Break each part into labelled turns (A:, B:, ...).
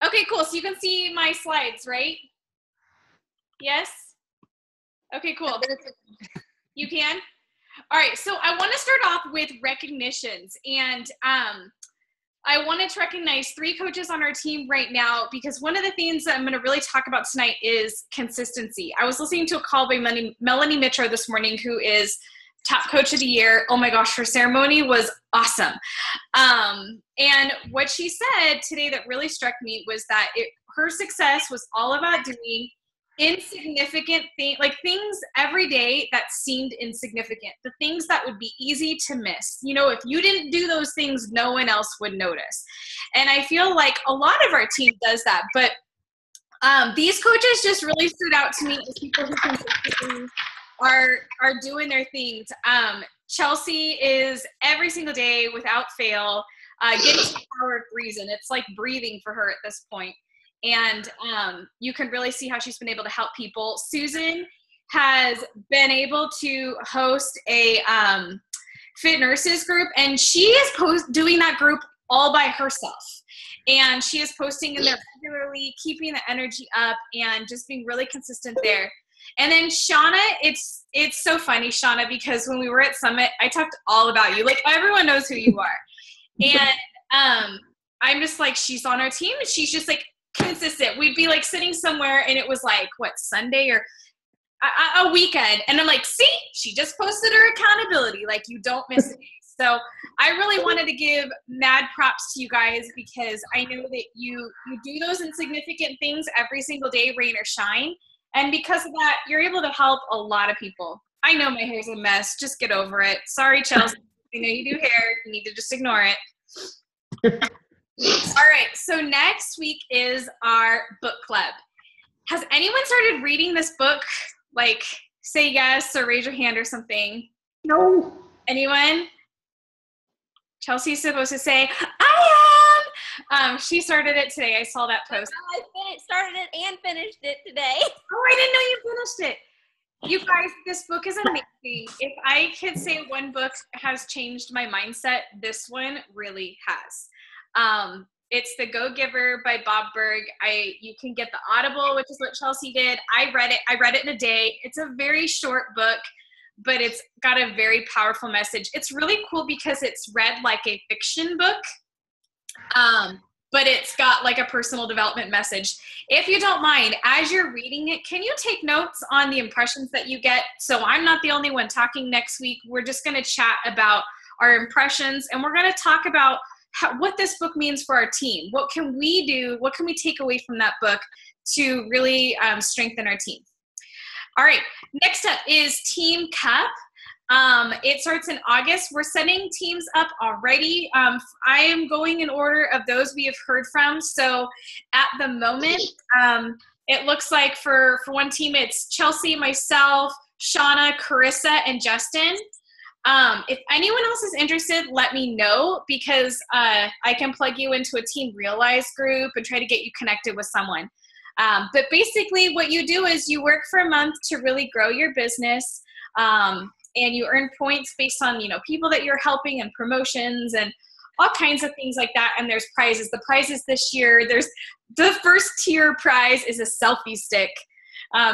A: Okay, cool. So you can see my slides, right? Yes? Okay, cool. You can? All right, so I want to start off with recognitions. And I wanted to recognize 3 coaches on our team right now, because one of the things that I'm going to really talk about tonight is consistency. I was listening to a call by Melanie Mitro this morning, who is top coach of the year. Oh my gosh, her ceremony was awesome. And what she said today that really struck me was that her success was all about doing insignificant things, like things every day that seemed insignificant, the things that would be easy to miss. You know, if you didn't do those things, no one else would notice. And I feel like a lot of our team does that, but these coaches just really stood out to me as people who consistently are doing their things. Chelsea is every single day without fail getting to the power of reason. It's like breathing for her at this point. And you can really see how she's been able to help people. Susan has been able to host a fit nurses group, and she is doing that group all by herself. And she is posting in there regularly, keeping the energy up, and just being really consistent there. And then Shauna, it's so funny, Shauna, because when we were at Summit, I talked all about you. Like, everyone knows who you are. And I'm just like, she's on our team, and she's just like consistent. We'd be like sitting somewhere, and it was like, what, Sunday or a weekend. And I'm like, see, she just posted her accountability. Like, you don't miss it. So I really wanted to give mad props to you guys, because I know that you do those insignificant things every single day, rain or shine. And because of that, you're able to help a lot of people. I know my hair's a mess. Just get over it. Sorry, Chelsea. I know you do hair. You need to just ignore it. All right. So next week is our book club. Has anyone started reading this book? Like, say yes or raise your hand or something.
B: No.
A: Anyone? Chelsea's supposed to say, I am. She started it today. I saw that post.
C: I started it and finished it today.
A: Oh, I didn't know you finished it. You guys, this book is amazing. If I could say one book has changed my mindset, this one really has. It's The Go-Giver by Bob Berg. You can get the Audible, which is what Chelsea did. I read it in a day. It's a very short book, but it's got a very powerful message. It's really cool because it's read like a fiction book, but it's got like a personal development message. If you don't mind, as you're reading it, can you take notes on the impressions that you get? So I'm not the only one talking next week. We're just going to chat about our impressions, and we're going to talk about what this book means for our team. What can we do? What can we take away from that book to really strengthen our team? All right, next up is Team Cup. It starts in August. We're setting teams up already. I am going in order of those we have heard from. So at the moment, it looks like for one team, it's Chelsea, myself, Shauna, Carissa, and Justin. If anyone else is interested, let me know, because I can plug you into a Team Realize group and try to get you connected with someone. But basically what you do is you work for a month to really grow your business, and you earn points based on, people that you're helping and promotions and all kinds of things like that. And there's prizes. The prizes this year, there's the first tier prize is a selfie stick.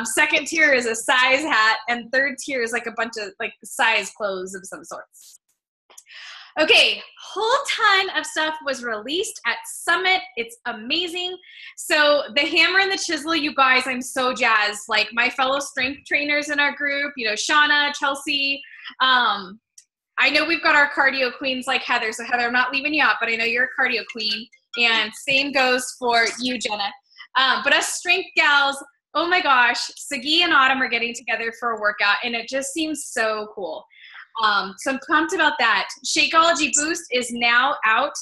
A: Second tier is a size hat, and third tier is like a bunch of like size clothes of some sorts. Okay, whole ton of stuff was released at Summit. It's amazing. So the hammer and the chisel, you guys, I'm so jazzed. Like my fellow strength trainers in our group, Shauna, Chelsea. I know we've got our cardio queens like Heather. So Heather, I'm not leaving you out, but I know you're a cardio queen. And same goes for you, Jenna. But us strength gals, oh my gosh, Sagi and Autumn are getting together for a workout, and it just seems so cool. So I'm pumped about that. Shakeology Boost is now out.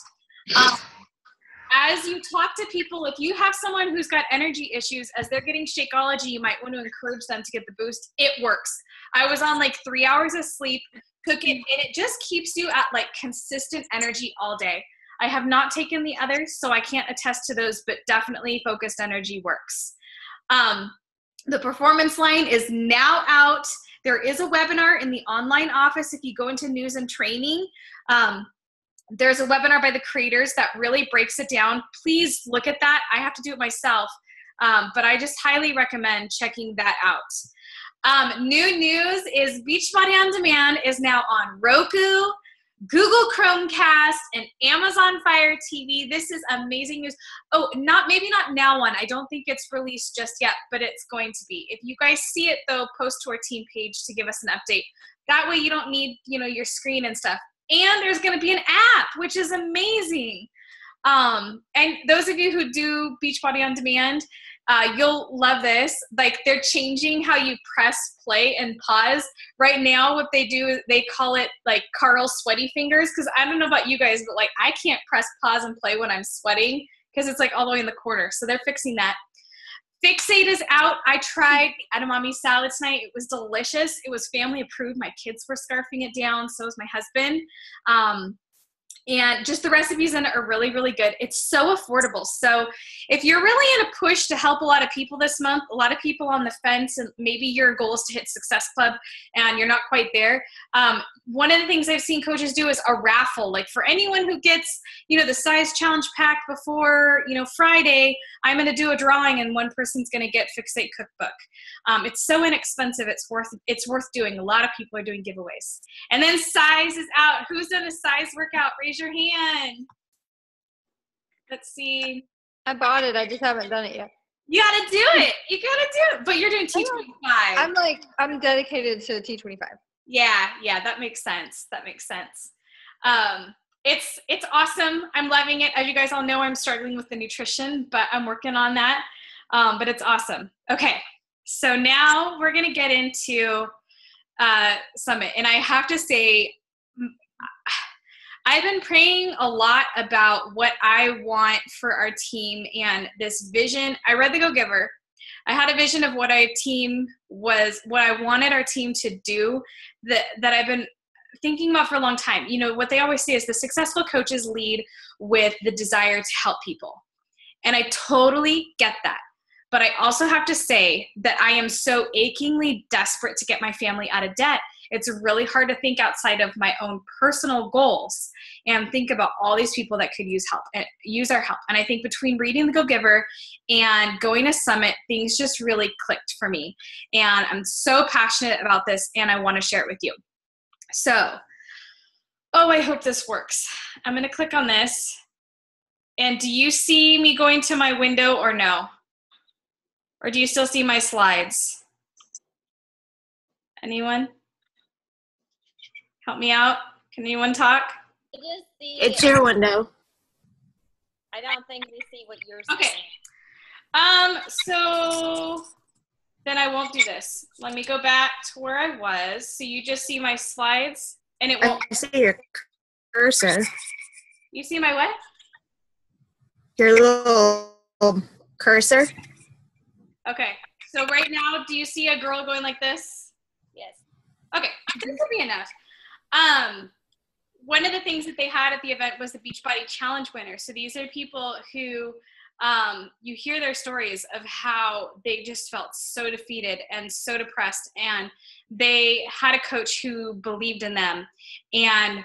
A: As you talk to people, if you have someone who's got energy issues, as they're getting Shakeology, you might want to encourage them to get the boost. It works. I was on like 3 hours of sleep, took it, and it just keeps you at like consistent energy all day. I have not taken the others, so I can't attest to those, but definitely focused energy works. The performance line is now out. There is a webinar in the online office. If you go into news and training, there's a webinar by the creators that really breaks it down. Please look at that. I have to do it myself, but I just highly recommend checking that out. New news is Beachbody On Demand is now on Roku, Google Chromecast, and Amazon Fire TV. This is amazing news. Oh, maybe not Now One. I don't think it's released just yet, but it's going to be. If you guys see it though, post to our team page to give us an update. That way you don't need, your screen and stuff. And there's going to be an app, which is amazing. And those of you who do Beachbody On Demand, you'll love this. Like, they're changing how you press play and pause. Right now, what they do is they call it like Carl's sweaty fingers. Because I don't know about you guys, but like I can't press pause and play when I'm sweating because it's like all the way in the corner. So they're fixing that. Fixate is out. I tried edamame salad tonight. It was delicious. It was family approved. My kids were scarfing it down. So was my husband. And just the recipes in it are really, really good. It's so affordable. So if you're really in a push to help a lot of people this month, a lot of people on the fence, and maybe your goal is to hit Success Club and you're not quite there. One of the things I've seen coaches do is a raffle. Like for anyone who gets, the size challenge pack before, Friday, I'm going to do a drawing and one person's going to get Fixate Cookbook. It's so inexpensive. It's worth doing. A lot of people are doing giveaways. And then size is out. Who's done a size workout? Raise your hand. Let's see.
B: I bought it. I just haven't done it yet.
A: You got to do it. You got to do it. But you're doing T25.
B: I'm dedicated to T25.
A: Yeah, that makes sense. It's awesome. I'm loving it. As you guys all know, I'm struggling with the nutrition, but I'm working on that. But it's awesome. Okay. So now we're going to get into Summit. And I have to say, I've been praying a lot about what I want for our team and this vision. I read The Go-Giver. I had a vision of what I wanted our team to do that I've been thinking about for a long time. What they always say is the successful coaches lead with the desire to help people. And I totally get that. But I also have to say that I am so achingly desperate to get my family out of debt. It's really hard to think outside of my own personal goals and think about all these people that could use help and use our help. And I think between reading The Go-Giver and going to Summit, things just really clicked for me. And I'm so passionate about this and I want to share it with you. So, I hope this works. I'm going to click on this. And do you see me going to my window or no? Or do you still see my slides? Anyone? Help me out. Can anyone talk?
C: I just see
D: It's your window.
C: I don't think we see what you're saying.
A: Okay. So then I won't do this. Let me go back to where I was. So you just see my slides and it won't.
D: I see your cursor.
A: You see my what?
D: Your little cursor.
A: Okay. So right now, do you see a girl going like this?
C: Yes.
A: Okay. This will be enough. One of the things that they had at the event was the Beachbody Challenge winner. So these are people who you hear their stories of how they just felt so defeated and so depressed, and they had a coach who believed in them and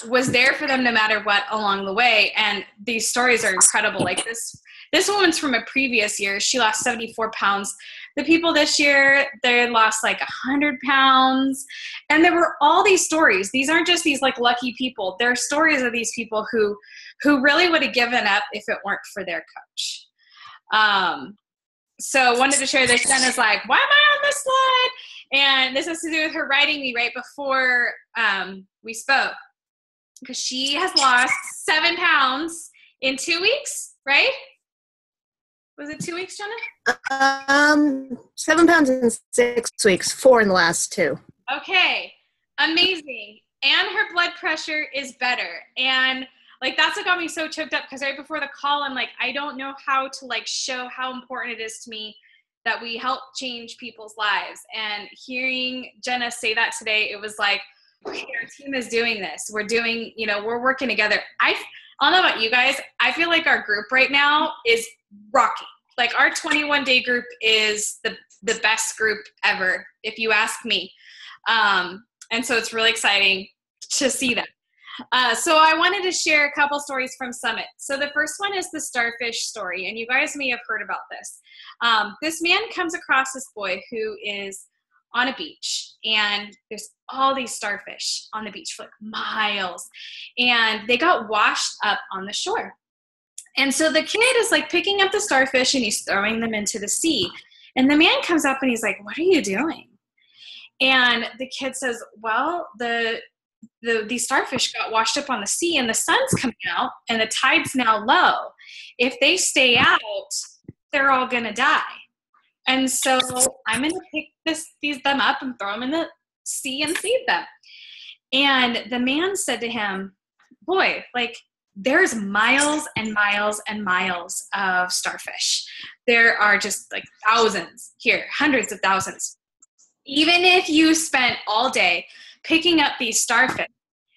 A: was there for them no matter what along the way. And these stories are incredible. Like this woman's from a previous year. She lost 74 pounds. The people this year, they lost like 100 pounds. And there were all these stories. These aren't just these like lucky people. There are stories of these people who really would have given up if it weren't for their coach. So wanted to share this. Jenna's like, why am I on this slide? And this has to do with her writing me right before we spoke. Because she has lost 7 pounds in 2 weeks, right? Was it 2 weeks, Jenna?
D: 7 pounds in 6 weeks, 4 in the last 2.
A: Okay, amazing. And her blood pressure is better. And like, that's what got me so choked up, because right before the call, I'm like, I don't know how to like show how important it is to me that we help change people's lives. And hearing Jenna say that today, it was like, okay, our team is doing this. We're doing, we're working together. I don't know about you guys. I feel like our group right now is rocking. Like our 21-day group is the best group ever, if you ask me. And so it's really exciting to see that. So I wanted to share a couple stories from Summit. So the first one is the starfish story, and you guys may have heard about this. This man comes across this boy who is on a beach, and there's all these starfish on the beach for like miles, and they got washed up on the shore. And so the kid is like picking up the starfish and he's throwing them into the sea. And the man comes up and he's like, "What are you doing?" And the kid says, "Well, these starfish got washed up on the sea and the sun's coming out and the tide's now low. If they stay out, they're all gonna die. And so I'm gonna pick them up and throw them in the sea and save them." And the man said to him, "Boy, like there's miles and miles and miles of starfish. There are just like thousands here, hundreds of thousands. Even if you spent all day picking up these starfish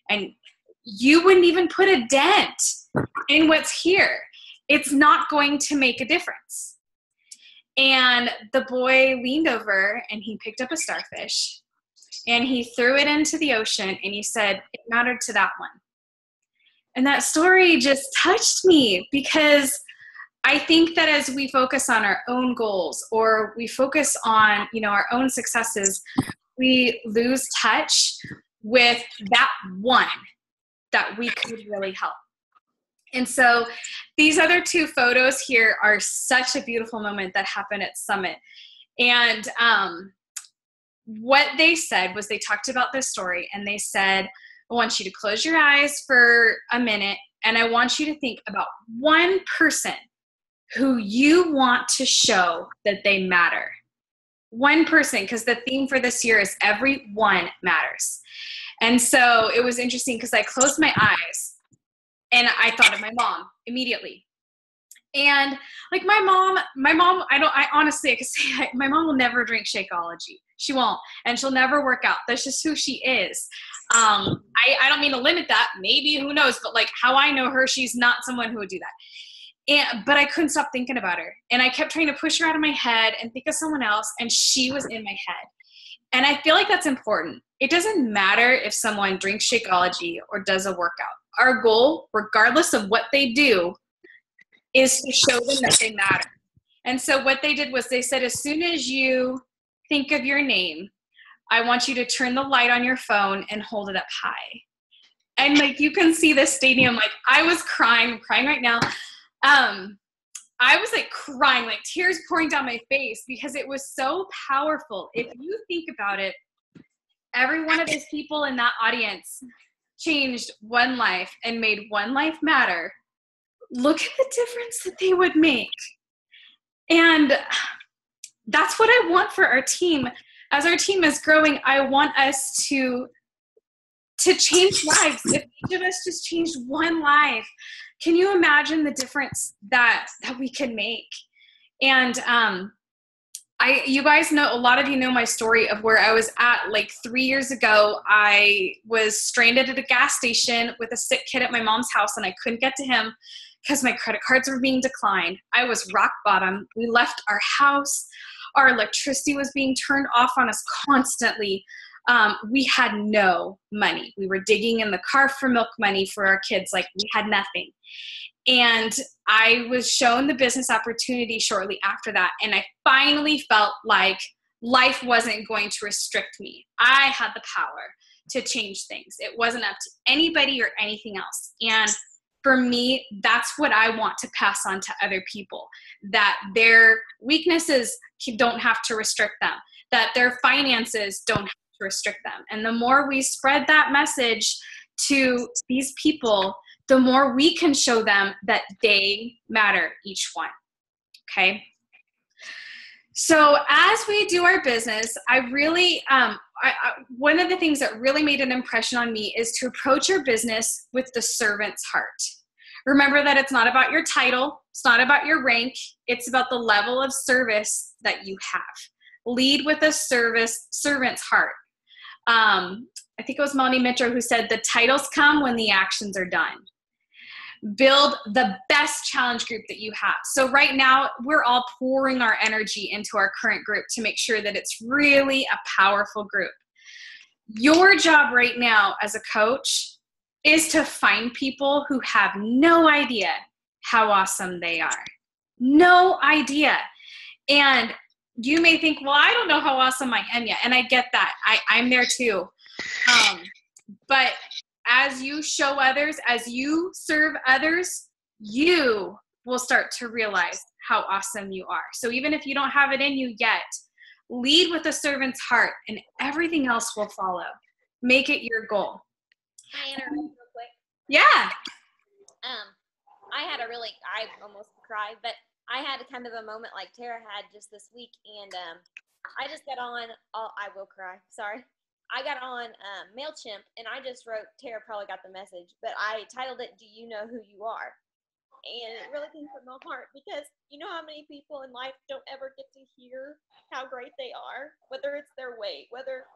A: and you wouldn't even put a dent in what's here, it's not going to make a difference." And the boy leaned over and he picked up a starfish and he threw it into the ocean and he said, "It mattered to that one." And that story just touched me because I think that as we focus on our own goals or we focus on, our own successes, we lose touch with that one that we could really help. And so these other two photos here are such a beautiful moment that happened at Summit. And what they said was they talked about this story and they said, "I want you to close your eyes for a minute and I want you to think about one person who you want to show that they matter." One person, because the theme for this year is everyone matters. And so it was interesting because I closed my eyes and I thought of my mom immediately. And like my mom, I honestly, I could say my mom will never drink Shakeology. She won't, and she'll never work out. That's just who she is. I don't mean to limit that. Maybe, who knows, but like how I know her, she's not someone who would do that. But I couldn't stop thinking about her. And I kept trying to push her out of my head and think of someone else, and she was in my head. And I feel like that's important. It doesn't matter if someone drinks Shakeology or does a workout. Our goal, regardless of what they do, is to show them that they matter. And so what they did was they said, as soon as you think of your name, I want you to turn the light on your phone and hold it up high. And like you can see this stadium, like I was crying right now. I was like crying, like tears pouring down my face because it was so powerful. If you think about it, every one of those people in that audience changed one life and made one life matter. Look at the difference that they would make. And that's what I want for our team. As our team is growing, I want us to change lives. If each of us just changed one life, can you imagine the difference that we can make? And you guys know, a lot of you know my story of where I was at like 3 years ago. I was stranded at a gas station with a sick kid at my mom's house, and I couldn't get to him because my credit cards were being declined. I was rock bottom. We left our house. Our electricity was being turned off on us constantly. We had no money. We were digging in the car for milk money for our kids. Like we had nothing. And I was shown the business opportunity shortly after that. And I finally felt like life wasn't going to restrict me. I had the power to change things. It wasn't up to anybody or anything else. And for me, that's what I want to pass on to other people, that their weaknesses don't have to restrict them, that their finances don't have to restrict them. And the more we spread that message to these people, the more we can show them that they matter, each one. Okay? So as we do our business, I really, one of the things that really made an impression on me is to approach your business with the servant's heart. Remember that it's not about your title. It's not about your rank. It's about the level of service that you have. Lead with a servant's heart. I think it was Melanie Mitchell who said the titles come when the actions are done. Build the best challenge group that you have. So right now, we're all pouring our energy into our current group to make sure that it's really a powerful group. Your job right now as a coach is to find people who have no idea how awesome they are. No idea. And you may think, well, I don't know how awesome I am yet. And I get that. I'm there too. But as you show others, as you serve others, you will start to realize how awesome you are. So even if you don't have it in you yet, lead with a servant's heart and everything else will follow. Make it your goal.
C: Can I interrupt real quick?
A: Yeah.
C: I almost cried, but I had kind of a moment like Tara had just this week, and I just got on, I will cry, sorry. I got on MailChimp, and I just wrote, Tara probably got the message, but I titled it, Do You Know Who You Are? And it really came from my heart, because you know how many people in life don't ever get to hear how great they are, whether it's their weight, whatever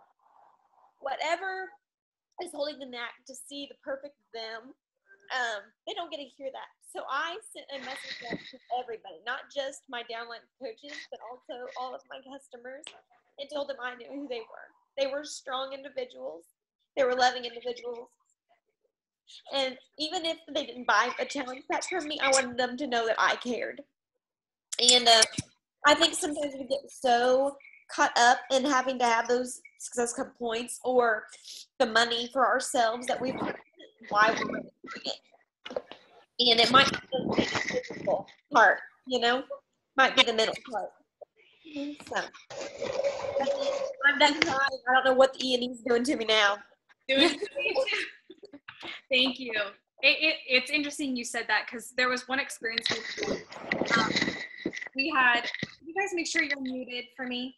C: is holding them back to see the perfect them, they don't get to hear that. So I sent a message out to everybody, not just my downline coaches, but also all of my customers, and told them I knew who they were. They were strong individuals. They were loving individuals. And even if they didn't buy a challenge pack from me, I wanted them to know that I cared. And I think sometimes we get so caught up in having to have those success club points or the money for ourselves that we forget why we're doing it. And it might be the physical part, might be the mental part. So I'm done crying. I don't know what the E&E's doing to me now.
A: Thank you. It's interesting you said that, because there was one experience we had. Can you guys make sure you're muted for me?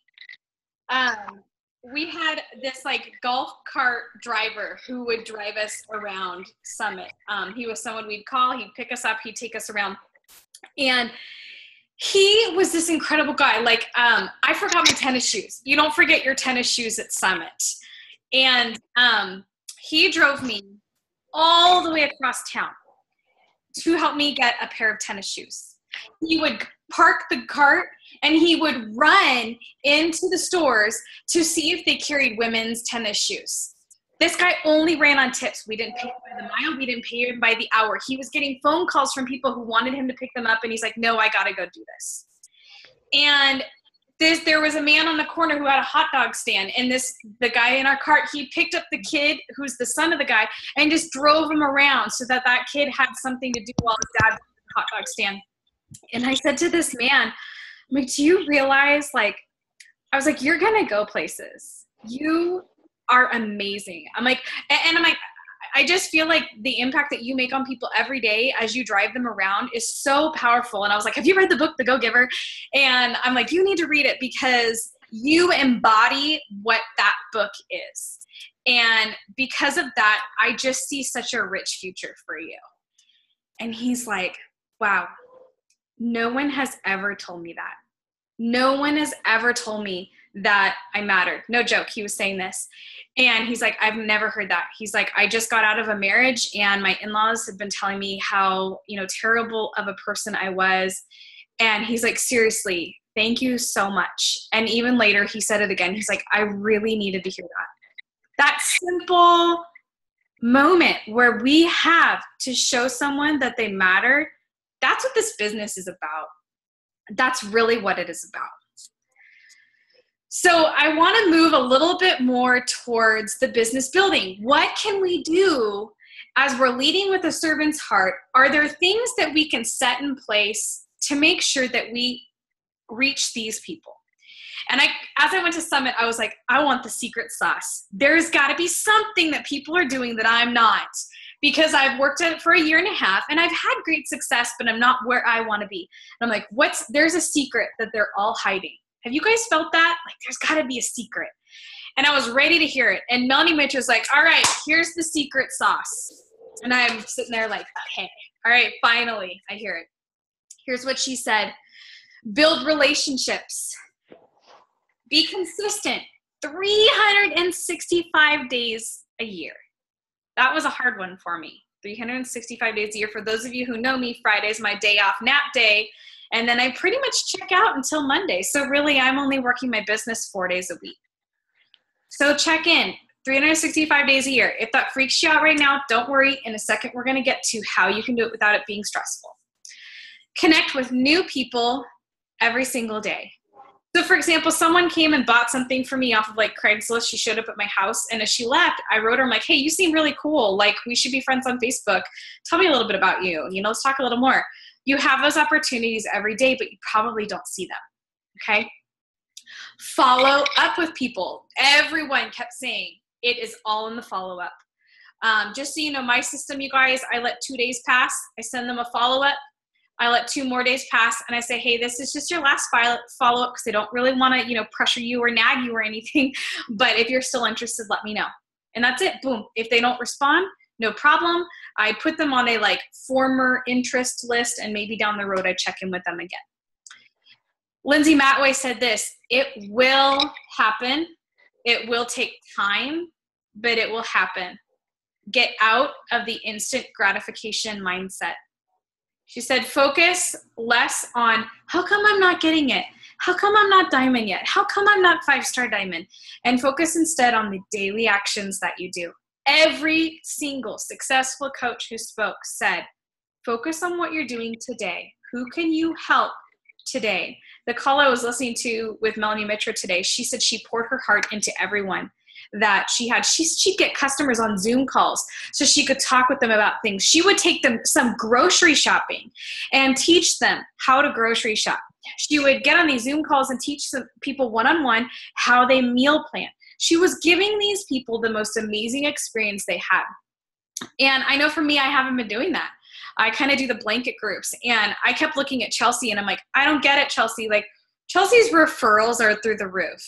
A: We had this golf cart driver who would drive us around Summit. He was someone we'd call, he'd pick us up, he'd take us around. And he was this incredible guy. I forgot my tennis shoes. You don't forget your tennis shoes at Summit. And he drove me all the way across town to help me get a pair of tennis shoes. He would park the cart and he would run into the stores to see if they carried women's tennis shoes. This guy only ran on tips. We didn't pay him by the mile. We didn't pay him by the hour. He was getting phone calls from people who wanted him to pick them up, and he's like, no, I got to go do this. And there was a man on the corner who had a hot dog stand, and the guy in our cart, he picked up the kid who's the son of the guy and just drove him around so that kid had something to do while his dad was at the hot dog stand. And I said to this man, I'm like, do you realize, I was like, you're going to go places. You are amazing. I just feel like the impact that you make on people every day as you drive them around is so powerful. And I was like, have you read the book, The Go-Giver? And I'm like, you need to read it, because you embody what that book is. And because of that, I just see such a rich future for you. And he's like, wow, no one has ever told me that. No one has ever told me that I mattered. No joke. He was saying this. And he's like, I've never heard that. He's like, I just got out of a marriage and my in-laws had been telling me how, terrible of a person I was. And he's like, seriously, thank you so much. And even later, he said it again. He's like, I really needed to hear that. That simple moment where we have to show someone that they matter. That's what this business is about. That's really what it is about. So I want to move a little bit more towards the business building. What can we do as we're leading with a servant's heart? Are there things that we can set in place to make sure that we reach these people? And as I went to Summit, I was like, I want the secret sauce. There's got to be something that people are doing that I'm not, because I've worked at it for 1.5 years and I've had great success, but I'm not where I want to be. And I'm like, there's a secret that they're all hiding. Have you guys felt that? There's got to be a secret. And I was ready to hear it. And Melanie Mitch was like, all right, here's the secret sauce. And I'm sitting there like, okay, all right, finally, I hear it. Here's what she said. Build relationships. Be consistent. 365 days a year. That was a hard one for me. 365 days a year. For those of you who know me, Friday's my day off, nap day. And then I pretty much check out until Monday. So really, I'm only working my business 4 days a week. So check in. 365 days a year. If that freaks you out right now, don't worry. In a second, we're going to get to how you can do it without it being stressful. Connect with new people every single day. So for example, someone came and bought something for me off of like Craigslist. She showed up at my house, and as she left, I wrote her, I'm like, hey, you seem really cool. Like, we should be friends on Facebook. Tell me a little bit about you. You know, let's talk a little more. You have those opportunities every day, but you probably don't see them. Okay. Follow up with people. Everyone kept saying it is all in the follow-up. Just so you know, my system, you guys, I let 2 days pass. I send them a follow-up. I let 2 more days pass, and I say, hey, this is just your last follow-up because I don't really want to, you know, pressure you or nag you or anything. But if you're still interested, let me know. And that's it. Boom. If they don't respond, no problem. I put them on a like former interest list, and maybe down the road I check in with them again. Lindsay Matway said this: it will happen. It will take time, but it will happen. Get out of the instant gratification mindset. She said, focus less on how come I'm not getting it? How come I'm not diamond yet? How come I'm not 5-star diamond? And focus instead on the daily actions that you do. Every single successful coach who spoke said, focus on what you're doing today. Who can you help today? The call I was listening to with Melanie Mitra today, she said she poured her heart into everyone that she had. She'd get customers on Zoom calls so she could talk with them about things. She would take them some grocery shopping and teach them how to grocery shop. She would get on these Zoom calls and teach some people one-on-one how they meal plan. She was giving these people the most amazing experience they had. And I know for me, I haven't been doing that. I kind of do the blanket groups, and I kept looking at Chelsea and I'm like, I don't get it, Chelsea. Like, Chelsea's referrals are through the roof.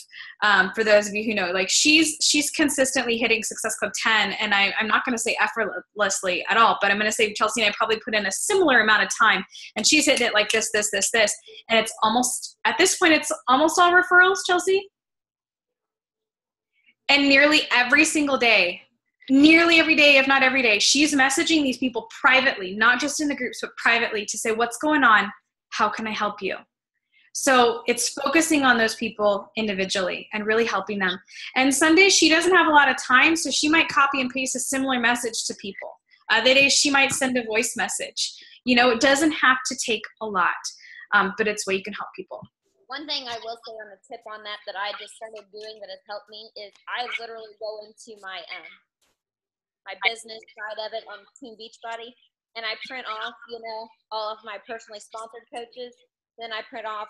A: For those of you who know, like she's consistently hitting Success Club 10, and I'm not going to say effortlessly at all, but I'm going to say Chelsea and I probably put in a similar amount of time, and she's hitting it like this, and it's almost, at this point, it's almost all referrals, Chelsea. And nearly every single day, nearly every day, if not every day, she's messaging these people privately, not just in the groups, but privately, to say, what's going on? How can I help you? So it's focusing on those people individually and really helping them. And some days she doesn't have a lot of time, so she might copy and paste a similar message to people. Other days she might send a voice message. You know, it doesn't have to take a lot, but it's where you can help people.
C: One thing I will say on the tip on that I just started doing that has helped me is I literally go into my business side of it on Team Beachbody, and I print off, you know, all of my personally sponsored coaches. Then I print off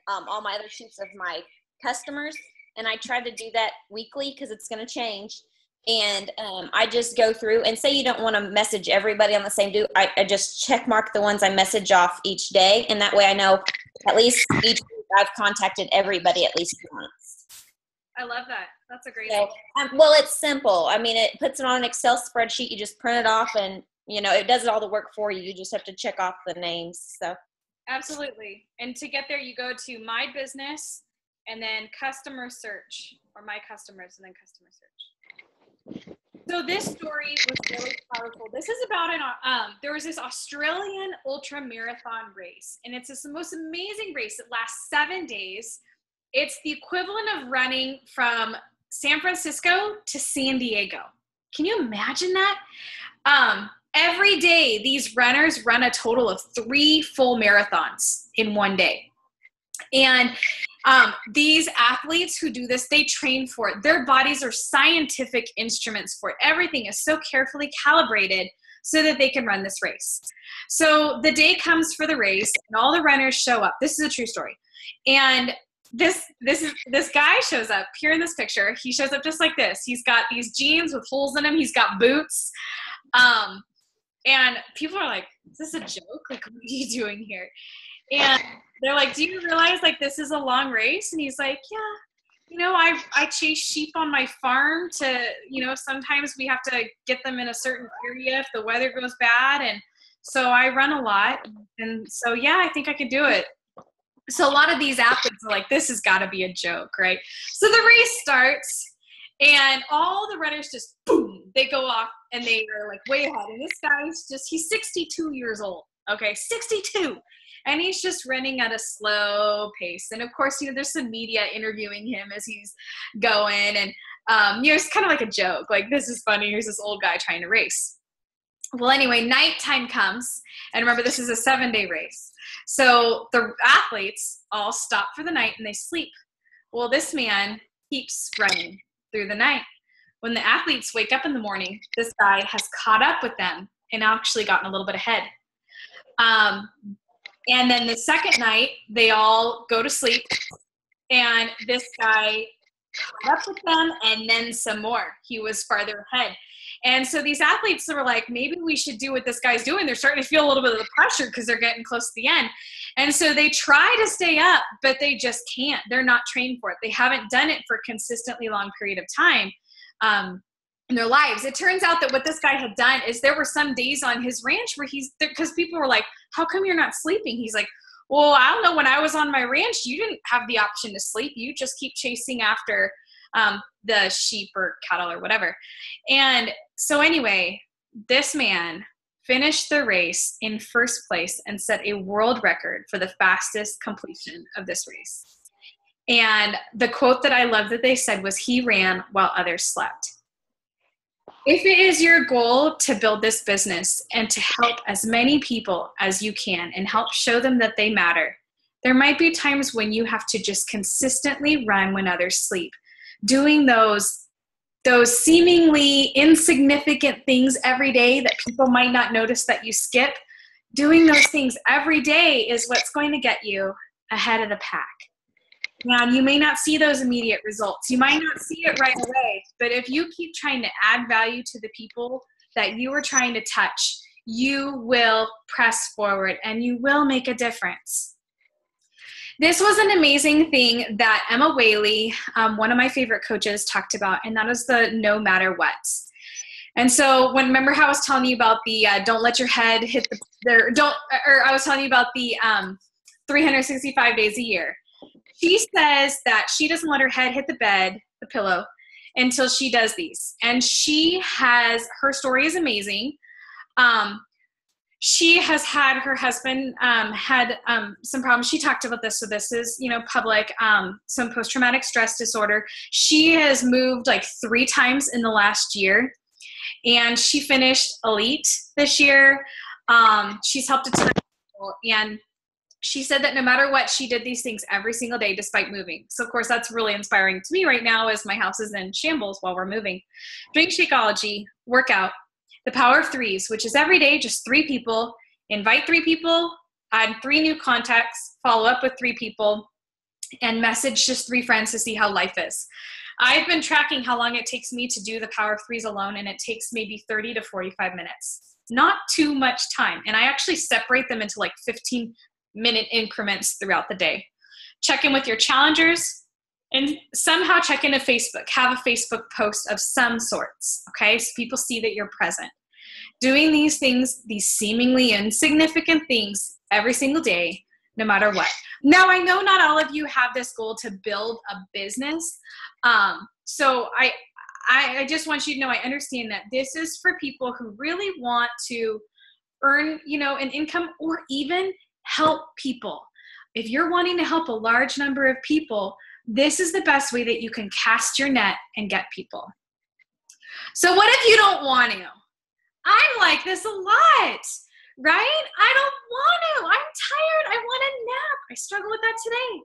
C: all my other sheets of my customers, and I try to do that weekly because it's going to change. And I just go through and say you don't want to message everybody on the same do. I just check mark the ones I message off each day, and that way I know at least each week I've contacted everybody at least once.
A: I love that. That's a great
C: So, well, it's simple. I mean, it puts it on an Excel spreadsheet. You just print it off, and you know it does all the work for you. You just have to check off the names. So.
A: Absolutely. And to get there, you go to My Business and then Customer Search, or My Customers and then Customer Search. So this story was really powerful. This is about there was this Australian ultra marathon race, and it's this most amazing race. It lasts 7 days. It's the equivalent of running from San Francisco to San Diego. Can you imagine that? Every day, these runners run a total of 3 full marathons in one day. And these athletes who do this, they train for it. Their bodies are scientific instruments for it. Everything is so carefully calibrated so that they can run this race. So the day comes for the race, and all the runners show up. This is a true story. And this guy shows up here in this picture. He shows up just like this. He's got these jeans with holes in them. He's got boots. And people are like, is this a joke? Like, what are you doing here? And they're like, do you realize like this is a long race? And he's like, yeah, you know, I chase sheep on my farm to, you know, sometimes we have to get them in a certain area if the weather goes bad. And so I run a lot. And so, yeah, I think I could do it. So a lot of these athletes are like, this has got to be a joke, right? So the race starts. And all the runners just, boom, they go off and they are like way ahead. And this guy's he's 62 years old, okay, 62. And he's just running at a slow pace. And of course, you know, there's some media interviewing him as he's going. And It's kind of like a joke. Like, this is funny. Here's this old guy trying to race. Well, anyway, nighttime comes. And remember, this is a 7-day race. So the athletes all stop for the night and they sleep. Well, this man keeps running through the night. When the athletes wake up in the morning, this guy has caught up with them and actually gotten a little bit ahead. And then the second night, they all go to sleep. And this guy caught up with them and then some more. He was farther ahead. And so these athletes were like, maybe we should do what this guy's doing. They're starting to feel a little bit of the pressure because they're getting close to the end. And so they try to stay up, but they just can't. They're not trained for it. They haven't done it for a consistently long period of time in their lives. It turns out that what this guy had done is there were some days on his ranch where because people were like, how come you're not sleeping? He's like, well, I don't know. When I was on my ranch, you didn't have the option to sleep. You just keep chasing after the sheep or cattle or whatever. And so anyway, this man finished the race in first place and set a world record for the fastest completion of this race. And the quote that I love that they said was, he ran while others slept. If it is your goal to build this business and to help as many people as you can and help show them that they matter, there might be times when you have to just consistently run when others sleep. Doing those seemingly insignificant things every day that people might not notice that you skip, doing those things every day is what's going to get you ahead of the pack. Now, you may not see those immediate results. You might not see it right away, but if you keep trying to add value to the people that you are trying to touch, you will press forward and you will make a difference. This was an amazing thing that Emma Whaley, one of my favorite coaches, talked about, and that is the no matter what. And so remember how I was telling you about the don't let your head hit I was telling you about the 365 days a year. She says that she doesn't let her head hit the pillow, until she does these. And her story is amazing. She has had, her husband had some problems. She talked about this. So this is, public, some post-traumatic stress disorder. She has moved like 3 times in the last year, and she finished elite this year. She's helped a ton of people, and she said that no matter what, she did these things every single day despite moving. So, of course, that's really inspiring to me right now as my house is in shambles while we're moving. Drink Shakeology, workout, the power of 3s, which is every day, just 3 people, invite 3 people, add 3 new contacts, follow up with 3 people, and message just 3 friends to see how life is. I've been tracking how long it takes me to do the power of 3s alone, and it takes maybe 30 to 45 minutes. Not too much time. And I actually separate them into like 15-minute increments throughout the day. Check in with your challengers and somehow check into Facebook. Have a Facebook post of some sorts, okay? So people see that you're present. Doing these things, these seemingly insignificant things every single day, no matter what. Now, I know not all of you have this goal to build a business. So I just want you to know, I understand that this is for people who really want to earn, an income or even help people. If you're wanting to help a large number of people, this is the best way that you can cast your net and get people. So what if you don't want to? I'm like this a lot, right? I don't want to. I'm tired. I want a nap. I struggle with that today.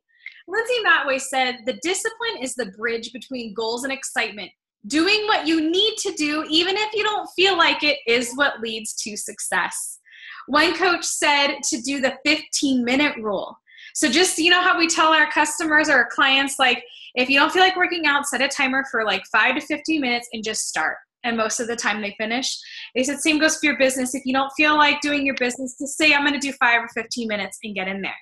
A: Lindsay Matway said, the discipline is the bridge between goals and excitement. Doing what you need to do, even if you don't feel like it, is what leads to success. One coach said to do the 15-minute rule. So just, how we tell our customers or our clients, like, if you don't feel like working out, set a timer for like 5 to 15 minutes and just start. And most of the time they finish. They said same goes for your business. If you don't feel like doing your business, just say, I'm going to do 5 or 15 minutes and get in there.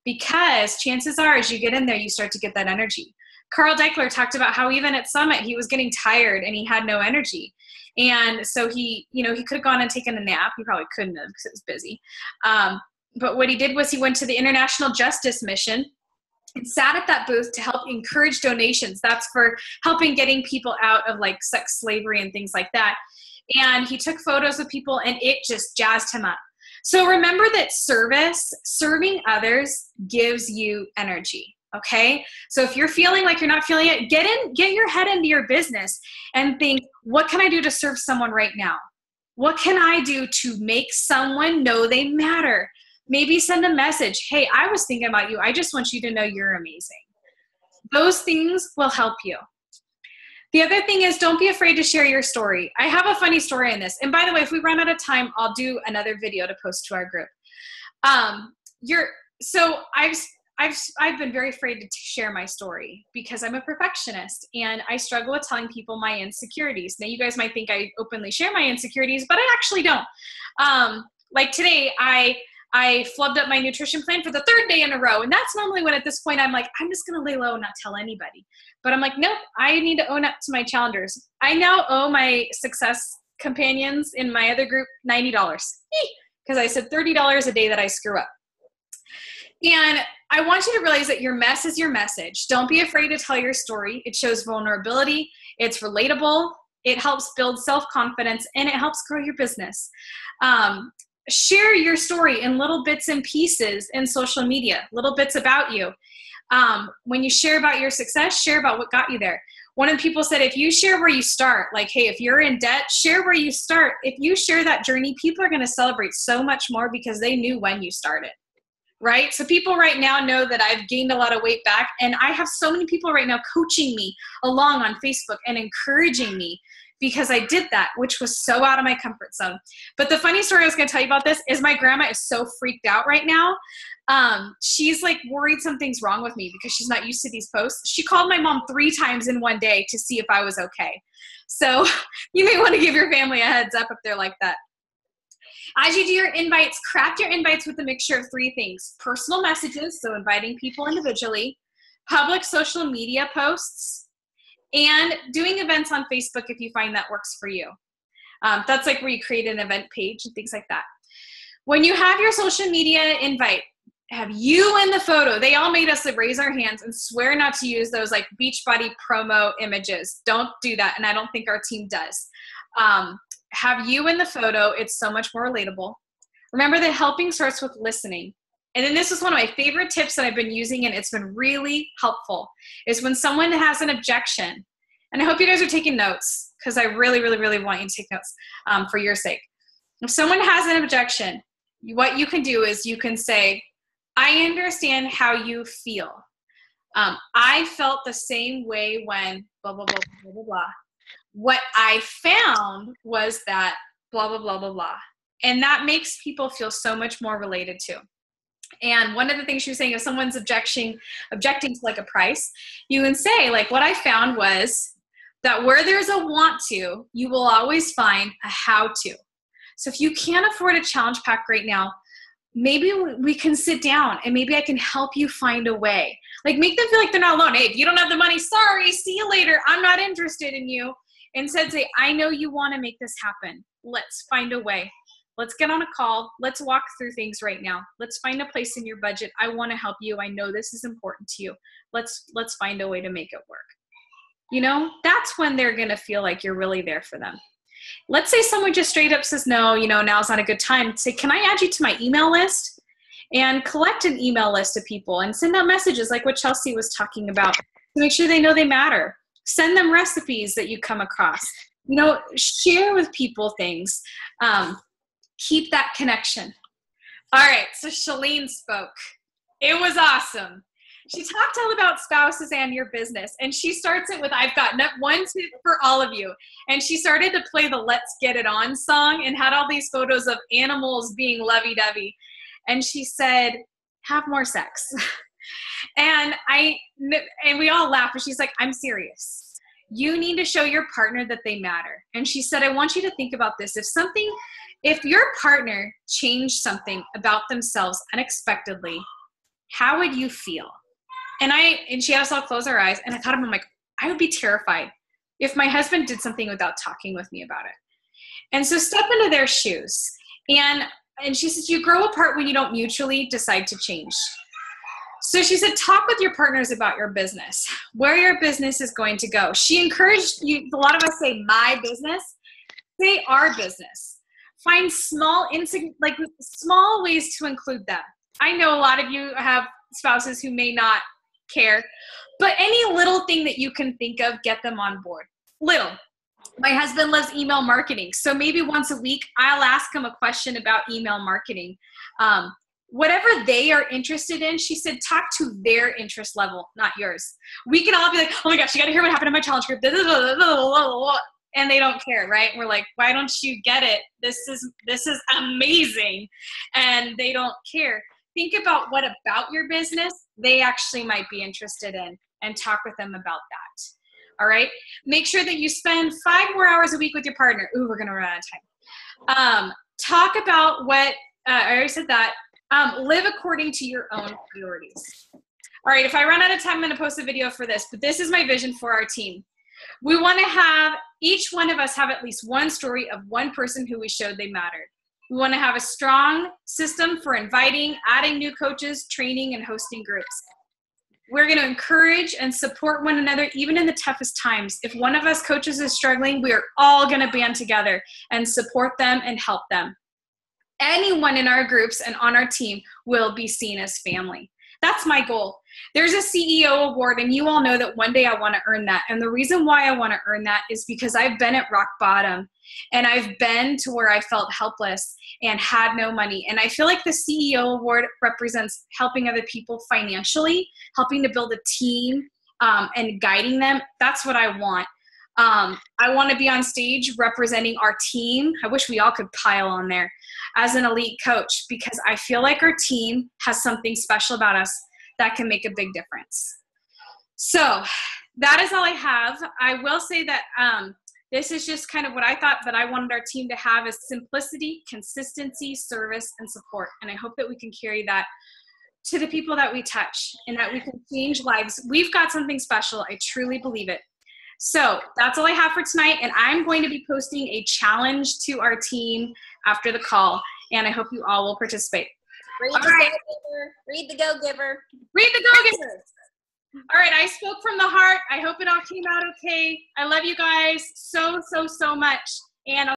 A: Because chances are, as you get in there, you start to get that energy. Carl Deichler talked about how even at Summit, he was getting tired and he had no energy. And so he could have gone and taken a nap. He probably couldn't have because it was busy. But what he did was he went to the International Justice Mission and sat at that booth to help encourage donations. That's for helping getting people out of like sex slavery and things like that. And he took photos of people and it just jazzed him up. So remember that serving others gives you energy. Okay. So if you're feeling like you're not feeling it, get your head into your business and think, what can I do to serve someone right now? What can I do to make someone know they matter? Maybe send a message. Hey, I was thinking about you. I just want you to know you're amazing. Those things will help you. The other thing is, don't be afraid to share your story. I have a funny story in this. And by the way, if we run out of time, I'll do another video to post to our group. So I've been very afraid to share my story because I'm a perfectionist and I struggle with telling people my insecurities. Now you guys might think I openly share my insecurities, but I actually don't. Like today, I flubbed up my nutrition plan for the 3rd day in a row. And that's normally when at this point I'm like, I'm just going to lay low and not tell anybody. But I'm like, nope, I need to own up to my challengers. I now owe my success companions in my other group $90 because I said $30 a day that I screw up. And I want you to realize that your mess is your message. Don't be afraid to tell your story. It shows vulnerability. It's relatable. It helps build self-confidence and it helps grow your business. Share your story in little bits and pieces in social media, little bits about you. When you share about your success, share about what got you there. One of the people said, if you share where you start, like, hey, if you're in debt, share where you start. If you share that journey, people are going to celebrate so much more because they knew when you started. Right? So people right now know that I've gained a lot of weight back, and I have so many people right now coaching me along on Facebook and encouraging me because I did that, which was so out of my comfort zone. But the funny story I was going to tell you about this is my grandma is so freaked out right now. She's like worried something's wrong with me because she's not used to these posts. She called my mom 3 times in one day to see if I was okay. So you may want to give your family a heads up if they're like that. As you do your invites, craft your invites with a mixture of 3 things: personal messages, so inviting people individually, public social media posts, and doing events on Facebook if you find that works for you. That's like where you create an event page and things like that. When you have your social media invite, have you in the photo. They all made us raise our hands and swear not to use those like Beachbody promo images. Don't do that, and I don't think our team does. Have you in the photo. It's so much more relatable. Remember that helping starts with listening. And then this is one of my favorite tips that I've been using, and it's been really helpful, is when someone has an objection, and I hope you guys are taking notes because I really, really, really want you to take notes for your sake. If someone has an objection, what you can do is you can say, I understand how you feel. I felt the same way when blah, blah, blah, blah, blah, blah. What I found was that blah, blah, blah, blah, blah. And that makes people feel so much more related to. And one of the things she was saying, if someone's objecting to like a price, you can say like, what I found was that where there's a want to, you will always find a how to. So if you can't afford a challenge pack right now, maybe we can sit down and maybe I can help you find a way. Like make them feel like they're not alone. Hey, if you don't have the money, sorry, see you later. I'm not interested in you. Instead say, I know you want to make this happen. Let's find a way. Let's get on a call. Let's walk through things right now. Let's find a place in your budget. I want to help you. I know this is important to you. Let's find a way to make it work. You know, that's when they're going to feel like you're really there for them. Let's say someone just straight up says, no, you know, now's not a good time. Say, can I add you to my email list? And collect an email list of people and send out messages like what Chelsea was talking about to make sure they know they matter. Send them recipes that you come across. You know, share with people things. Keep that connection. All right, so Shaleen spoke. It was awesome. She talked all about spouses and your business, and she starts it with, I've got one tip for all of you. And she started to play the Let's Get It On song and had all these photos of animals being lovey-dovey. And she said, have more sex. And we all laughed, but she's like, I'm serious. You need to show your partner that they matter. And she said, I want you to think about this. If your partner changed something about themselves unexpectedly, how would you feel? And she had us all close our eyes, and I thought, I'm like, I would be terrified if my husband did something without talking with me about it. And so step into their shoes. And she says, you grow apart when you don't mutually decide to change. So she said, talk with your partners about your business, where your business is going to go. She encouraged you, a lot of us say my business, say our business. Find small ways to include them. I know a lot of you have spouses who may not care. But any little thing that you can think of, get them on board. Little. My husband loves email marketing. So maybe once a week, I'll ask him a question about email marketing. Whatever they are interested in, she said, talk to their interest level, not yours. We can all be like, oh my gosh, you got to hear what happened in my challenge group. And they don't care, right? We're like, why don't you get it? This is amazing. And they don't care. Think about what about your business they actually might be interested in and talk with them about that. All right. Make sure that you spend 5 more hours a week with your partner. Ooh, we're going to run out of time. Talk about what, I already said that. Live according to your own priorities. All right. If I run out of time, I'm going to post a video for this, but this is my vision for our team. We want to have each one of us have at least one story of one person who we showed they mattered. We want to have a strong system for inviting, adding new coaches, training, and hosting groups. We're going to encourage and support one another even in the toughest times. If one of us coaches is struggling, we are all going to band together and support them and help them. Anyone in our groups and on our team will be seen as family. That's my goal. There's a CEO award, and you all know that one day I want to earn that. And the reason why I want to earn that is because I've been at rock bottom, and I've been to where I felt helpless and had no money. And I feel like the CEO award represents helping other people financially, helping to build a team, and guiding them. That's what I want. I want to be on stage representing our team. I wish we all could pile on there as an elite coach, because I feel like our team has something special about us that can make a big difference. So that is all I have. I will say that this is just kind of what I thought that I wanted our team to have is simplicity, consistency, service, and support. And I hope that we can carry that to the people that we touch and that we can change lives. We've got something special. I truly believe it. So that's all I have for tonight. And I'm going to be posting a challenge to our team after the call. And I hope you all will participate.
C: Read the Go-Giver. Read the Go-Giver.
A: Read the Go-Giver. All right, I spoke from the heart. I hope it all came out okay. I love you guys so, so, so much. And